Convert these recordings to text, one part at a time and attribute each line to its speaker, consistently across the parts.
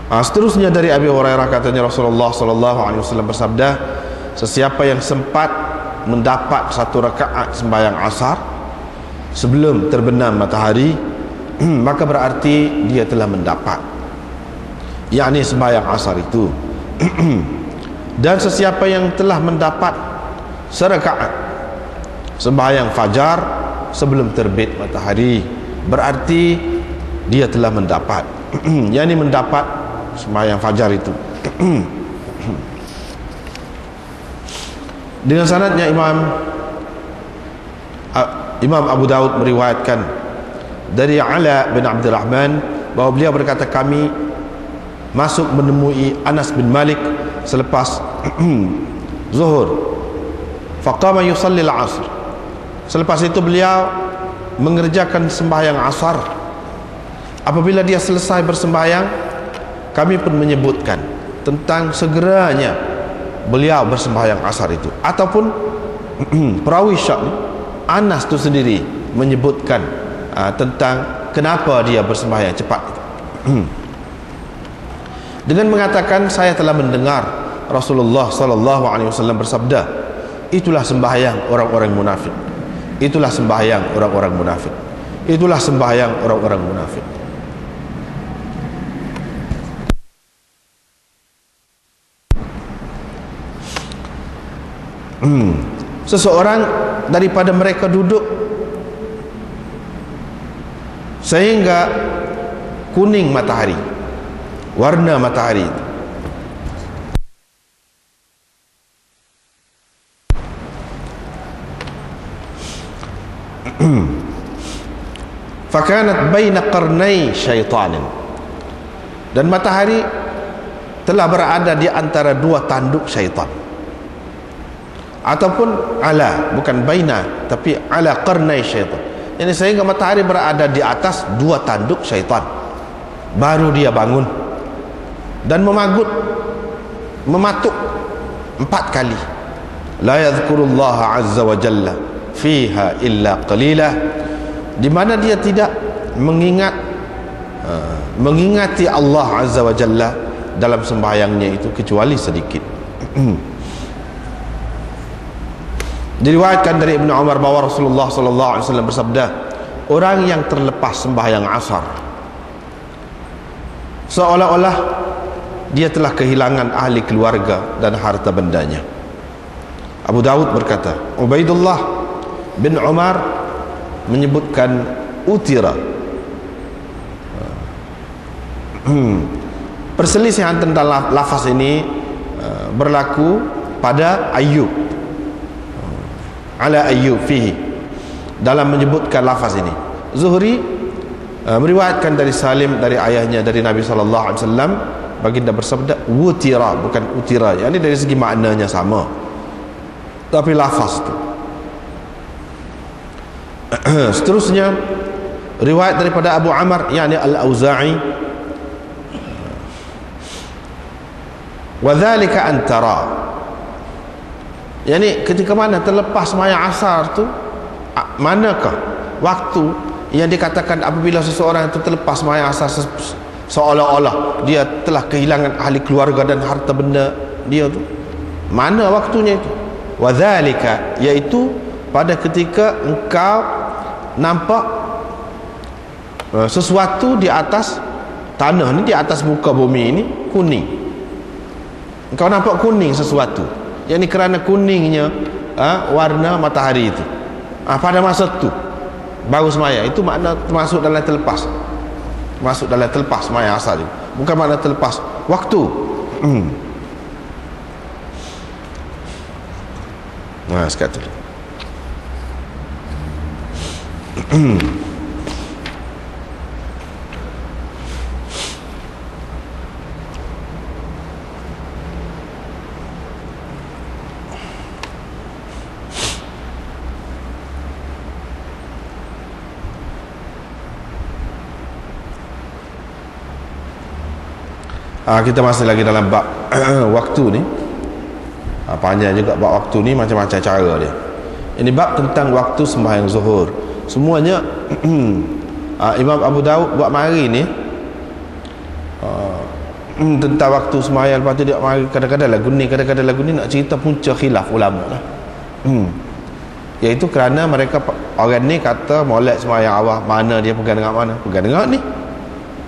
Speaker 1: Seterusnya dari Abi Hurairah, katanya Rasulullah sallallahu alaihi wasallam bersabda, sesiapa yang sempat mendapat 1 rakaat sembahyang asar sebelum terbenam matahari, maka berarti dia telah mendapat, yakni sembahyang asar itu. Dan sesiapa yang telah mendapat serakaat sembahyang fajar sebelum terbit matahari, berarti dia telah mendapat, yakni mendapat sembahyang fajar itu. Dengan sanadnya Imam Abu Daud meriwayatkan dari Ala bin Abdurrahman bahwa beliau berkata, kami masuk menemui Anas bin Malik selepas zuhur, faqama yusalli al-asr. Selepas itu beliau mengerjakan sembahyang asar. Apabila dia selesai bersembahyang, kami pun menyebutkan tentang segeranya beliau bersembahyang asar itu. Ataupun perawi syak Anas itu sendiri menyebutkan tentang kenapa dia bersembahyang cepat itu. Dengan mengatakan, saya telah mendengar Rasulullah sallallahu alaihi wasallam bersabda, itulah sembahyang orang-orang munafik, itulah sembahyang orang-orang munafik, itulah sembahyang orang-orang munafik. Seseorang daripada mereka duduk sehingga kuning matahari, warna matahari itu. Fakanat baina qarnai syaitanin, dan matahari telah berada di antara 2 tanduk syaitan. Ataupun ala, bukan baina, tapi ala qarnai syaitan, yani sehingga matahari berada di atas 2 tanduk syaitan. Baru dia bangun dan mematuk 4 kali, la yadhkurullaha azza wa jalla fiha illa qalilah, di mana dia tidak mengingati Allah azza wa jalla dalam sembahyangnya itu kecuali sedikit. Diriwayatkan dari Ibnu Umar bahwa Rasulullah sallallahu alaihi wasallam bersabda, orang yang terlepas sembahyang asar seolah-olah dia telah kehilangan ahli keluarga dan harta bendanya. Abu Daud berkata, Ubaidullah bin Umar menyebutkan utira. Perselisihan tentang lafaz ini berlaku pada Ayyub, ala Ayyub fihi, dalam menyebutkan lafaz ini. Zuhri meriwayatkan dari Salim dari ayahnya dari Nabi sallallahu alaihi wasallam, baginda bersabda wutira, bukan utira, yakni dari segi maknanya sama, tapi lafaz itu. Seterusnya riwayat daripada Abu Amr, yakni Al-Auza'i, wa dzalika antara, yakni ketika mana terlepas sembahyang asar tu, manakah waktu yang dikatakan apabila seseorang itu terlepas sembahyang asar seolah-olah dia telah kehilangan ahli keluarga dan harta benda dia tu, mana waktunya itu? Wa dzalika, yaitu pada ketika engkau nampak sesuatu di atas tanah ni, di atas muka bumi ini kuning. Engkau nampak kuning sesuatu, yakni kerana kuningnya warna matahari itu. Pada masa itu baru semaya, itu makna termasuk dalam terlepas, masuk dalam terlepas semaya asal itu, bukan makna terlepas waktu. Nah, sekat tu. Kita masih lagi dalam bab waktu ni. Panjang juga bab waktu ni, macam-macam cara dia. Ini bab tentang waktu sembahyang zuhur. Semuanya Imam Abu Daud buat mari ni tentang waktu sembahyang. Lepas tu dia kadang-kadang lagu ni nak cerita punca khilaf ulama lah. Iaitu kerana mereka, orang ni kata molek sembahyang awal, mana dia pegang dengan mana? Pegang dengan ni.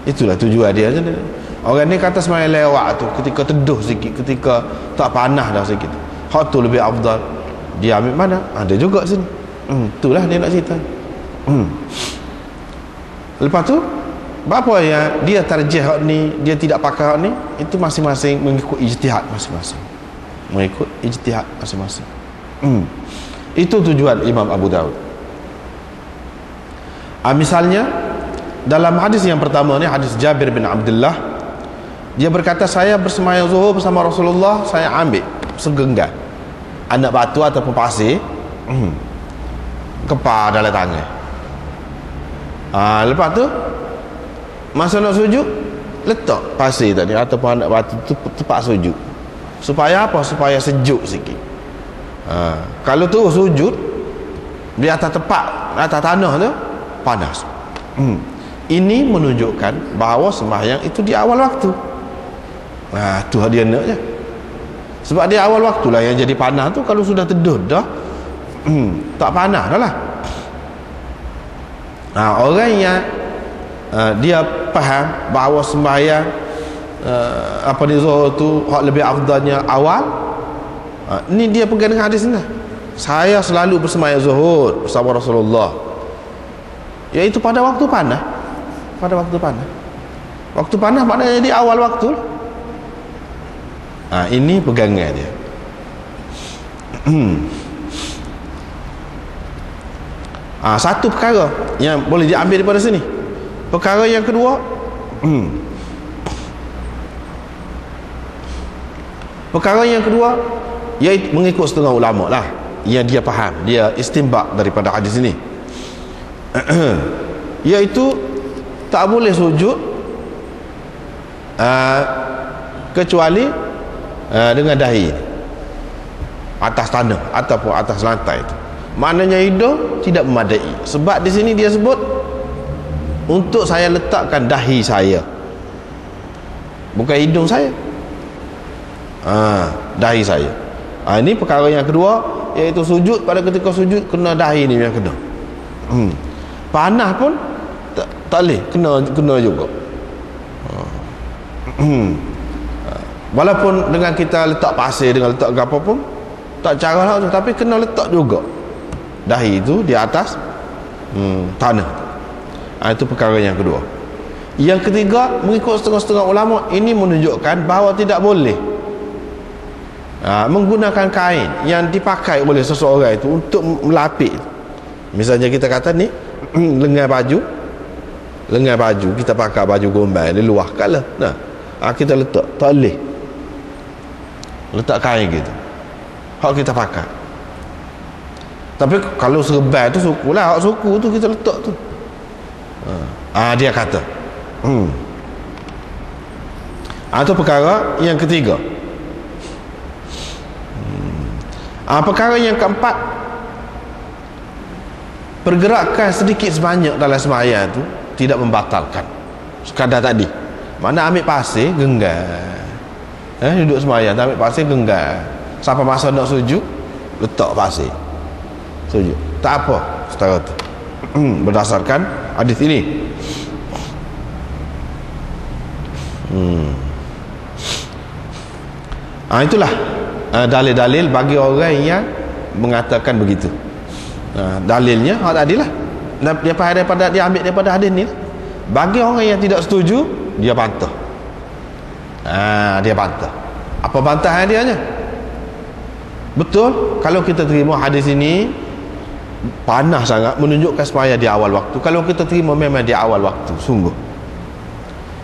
Speaker 1: Itulah tujuan dia. Orang ni kata sembahyang lewat tu ketika teduh sikit, ketika tak panas dah sikit, hak tu lebih afdal. Dia ambil mana? Ada juga sini. Itulah dia nak cerita. Lepas tu apa yang dia tarjih hak ni, dia tidak pakai hak ni, itu masing-masing mengikut ijtihad masing-masing. Mengikut ijtihad masing-masing. Itu tujuan Imam Abu Daud. Misalnya dalam hadis yang pertama ni, hadis Jabir bin Abdullah, dia berkata, saya bersemayam zuhur bersama Rasulullah, saya ambil segenggan anak batu ataupun pasir, kepar dalam tangan. Lepas tu masa nak sujud, letak pasir tadi ataupun anak batu tu tempat sujud. Supaya apa? Supaya sejuk sikit. Kalau tu sujud di atas tempat, atas tanah tu panas. Ini menunjukkan bahawa sembahyang itu di awal waktu. Tu dia nak je. Sebab di awal waktulah yang jadi panas tu. Kalau sudah teduh dah, tak panas dah lah. Orang yang dia faham bahawa sembahyang ni zuhur tu hak lebih afdalnya awal, ni dia pegang dengan hadis ni. Saya selalu bersemayam zuhur bersama Rasulullah, iaitu pada waktu panas. Pada waktu panas. Waktu panas maknanya di awal waktu. Ini pegangan dia. Satu perkara yang boleh diambil daripada sini. Perkara yang kedua, perkara yang kedua, iaitu mengikut setengah ulama lah yang dia faham, dia istimbak daripada hadis ini, iaitu tak boleh sujud kecuali dengan dahi atas tanah ataupun atas lantai itu. Maknanya hidung tidak memadai. Sebab di sini dia sebut untuk saya letakkan dahi saya, bukan hidung saya. Dahi saya. Ini perkara yang kedua, iaitu sujud. Pada ketika sujud kena dahi ni yang kena. Panas pun tak boleh, kena juga. Walaupun dengan kita letak pasir, dengan letak apa pun tak cara lah, tapi kena letak juga dahi itu di atas tanah. Itu perkara yang kedua. Yang ketiga, mengikut setengah-setengah ulama, ini menunjukkan bahawa tidak boleh menggunakan kain yang dipakai oleh seseorang itu untuk melapik. Misalnya kita kata ni lengan baju kita pakai baju gombal di luar kalah, kita letak, tak boleh letak kain gitu hak kita pakai. Tapi kalau serban tu suku lah, hak suku tu kita letak tu. Dia kata itu perkara yang ketiga. Perkara yang keempat, pergerakan sedikit sebanyak dalam sembahyang tu tidak membatalkan. Sekadar tadi, mana ambil pasir genggam, duduk sembahyang ambil pasir genggam, sampai masa nak sujud letak pasir sujud, tak apa setara tu. Berdasarkan hadis ini. Itulah dalil-dalil bagi orang yang mengatakan begitu. Dalilnya hak tadi lah, dia faham daripada, dia ambil daripada hadis ni. Bagi orang yang tidak setuju, dia bantah. Dia bantah. Apa bantahan dia nya? Betul, kalau kita terima hadis ini panas sangat, menunjukkan sembahyang di awal waktu. Kalau kita terima memang di awal waktu sungguh,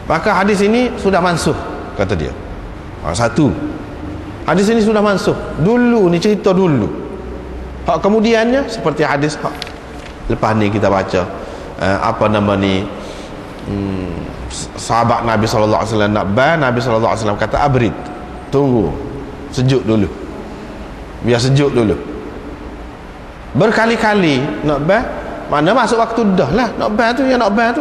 Speaker 1: maka hadis ini sudah mansuh, kata dia. Satu, hadis ini sudah mansuh dulu, ni cerita dulu. Hak kemudiannya seperti hadis hak lepas ni kita baca sahabat Nabi SAW nak ban, Nabi SAW kata abrid, tunggu, sejuk dulu, biar sejuk dulu. Berkali-kali nak ban, mana masuk waktu dah lah nak ban tu, yang nak ban tu